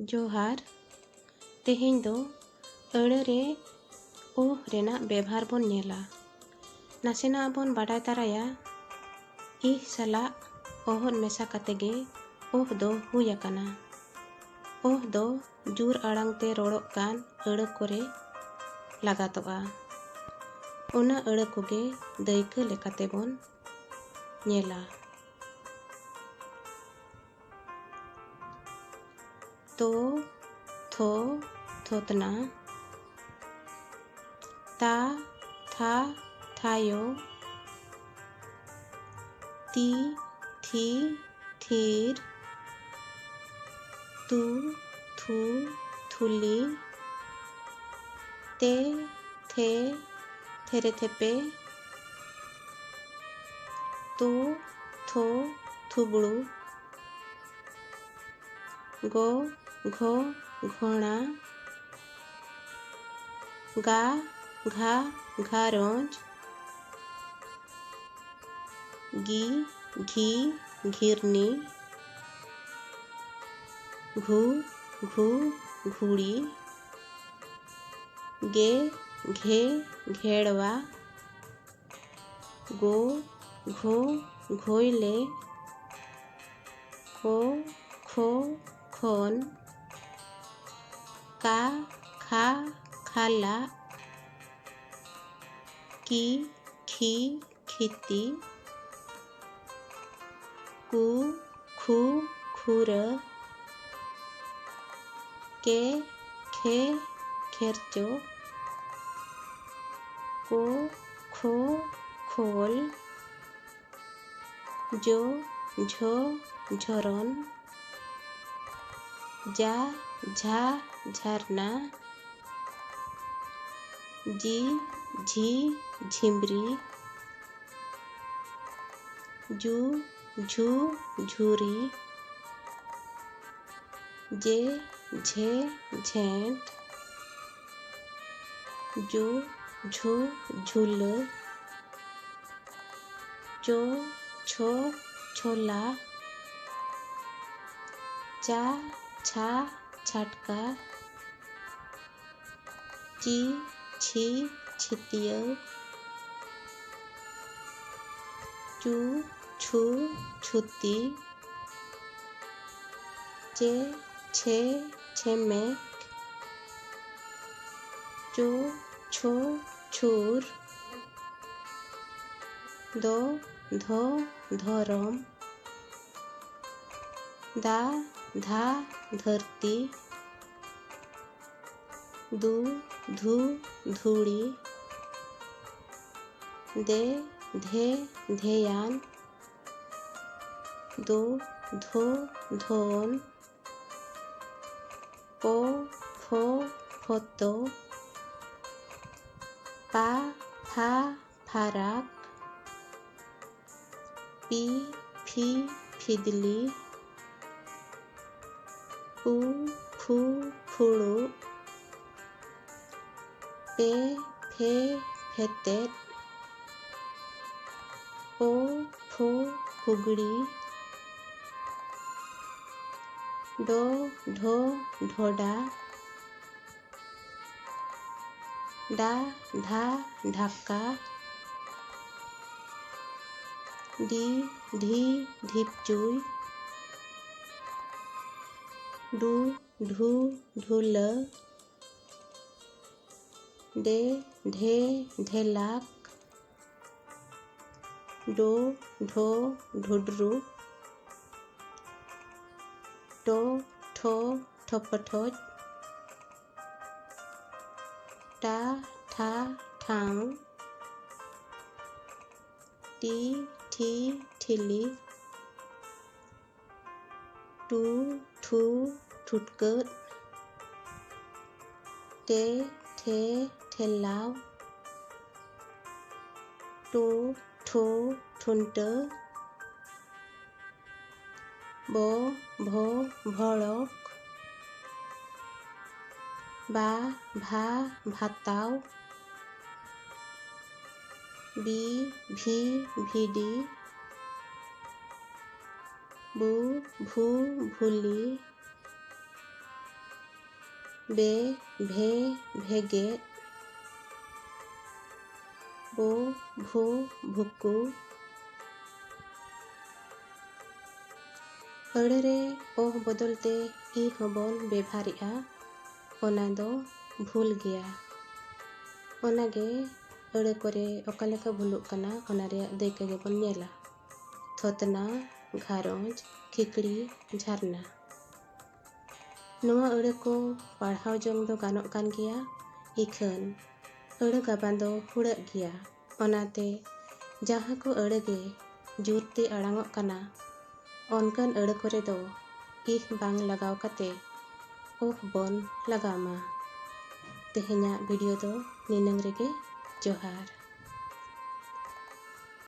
जोहार तेहेñ दो अड़े रे ओह रेनाग बेवहार बोन नेला नासेनाग बोन बाडाय ताराया इह साला ओहद मेसा कातेगे ओह दो हुई आकाना। ओह दो जुर आड़ांग ते रोड़ोग कान अड़ कोरे लागातोगा। ओना अड़ कोगे दायका लेकाते बोन नेला। तो थो थोतना ता था थायो ती थी थीर तू थू थुली ते थे थेरे थेपे तो थो थुबड़ू गो घो घोड़ा गा घा घारोंज गी घी घिरनी घू घू घूड़ी गे घे घेड़वा गो घो घोइले को खो खोन का खा खाला की खी खिती कु खू खुर के खे खेरचो को खो खोल जो झो झोरन जा झा झरना जी झी झिमरी जू झू झूरी जे झे झेंट जो झो झूल चो छो छोला चा छा छटका ची छी छितिया चू छू छुती चे छे छेमेक चो छो छूर दो धो धोरम दा धा धरती दू धू धूड़ी दे धे धेयान दो धो धोन पो फो फोतो पा फा फाराक पी फी फिदली पू फू फुड़ू पे फे फेतेत ओ फो फुगड़ी डो ढो ढोडा डा ढा ढक्का D ढी ढिपचुई do ढू Dhull day ढे ढेलाक dough ढो ढुडरू टो ठो ठोपठोच टा ठा ठांग टी ठी ठिली टू ठू ठुटकर टे ठे ठेलाव टू ठो ठुंट बो भो भड़क बा भा भाताव बी भी भिडी बू भू भूली ᱵᱮ ᱵᱷᱮ ᱵᱷᱮᱜᱮ ᱵᱳ ᱵᱷᱩ ᱵᱷᱩᱠᱩ ᱟᱹᱲᱟᱹ ᱨᱮ ᱚ ᱵᱚᱫᱚᱞ ᱛᱮ ᱤ ᱦᱚᱸᱵᱚᱱ ᱵᱮᱵᱷᱟᱨᱮᱜᱼᱟ, ᱚᱱᱟ ᱫᱚ ᱵᱷᱩᱞ ᱜᱮᱭᱟ᱾ ᱚᱱᱟᱜᱮ ᱟᱹᱲᱟᱹ ᱠᱚᱨᱮ ᱚᱠᱟ ᱞᱮᱠᱟ ᱵᱷᱩᱞᱩᱜ ᱠᱟᱱᱟ ᱚᱱᱟ ᱨᱮᱭᱟᱜ ᱫᱟᱹᱭᱠᱟᱹ ᱜᱮᱵᱚᱱ ᱧᱮᱞᱟ᱾ ᱛᱷᱚᱛᱱᱟ, ᱜᱷᱟᱨᱚᱸᱡᱽ, ᱠᱷᱤᱠᱲᱤ, ᱡᱷᱟᱨᱱᱟ᱾ ᱱᱚᱣᱟ ᱟᱹᱲᱟᱹ ᱠᱚ ᱯᱟᱲᱦᱟᱣ ᱡᱚᱝ ᱫᱚ ᱜᱟᱱᱚᱜ ᱠᱟᱱ ᱜᱮᱭᱟ, ᱤᱠᱷᱟᱹᱱ ᱟᱹᱲᱟᱹ ᱜᱟᱵᱟᱱ ᱫᱚ ᱦᱩᱲᱟᱹᱜ ᱜᱮᱭᱟ᱾ ᱚᱱᱟᱛᱮ ᱡᱟᱦᱟᱸ ᱠᱚ ᱟᱹᱲᱟᱹ ᱜᱮ ᱡᱩᱨᱛᱮ ᱟᱲᱟᱝᱚᱜ ᱠᱟᱱᱟ ᱚᱱᱠᱟᱱ ᱟᱹᱲᱟᱹ ᱠᱚᱨᱮ ᱫᱚ ᱤᱦ ᱵᱟᱝ ᱞᱟᱜᱟᱣ ᱠᱟᱛᱮ ᱚᱦ ᱵᱚᱱ ᱞᱟᱜᱟᱣ ᱢᱟ᱾ ᱛᱮᱦᱮᱧᱟᱜ ᱵᱷᱤᱰᱤᱭᱳ ᱫᱚ ᱱᱤᱱᱟᱹᱝ ᱨᱮᱜᱮ᱾ ᱡᱚᱦᱟᱨ।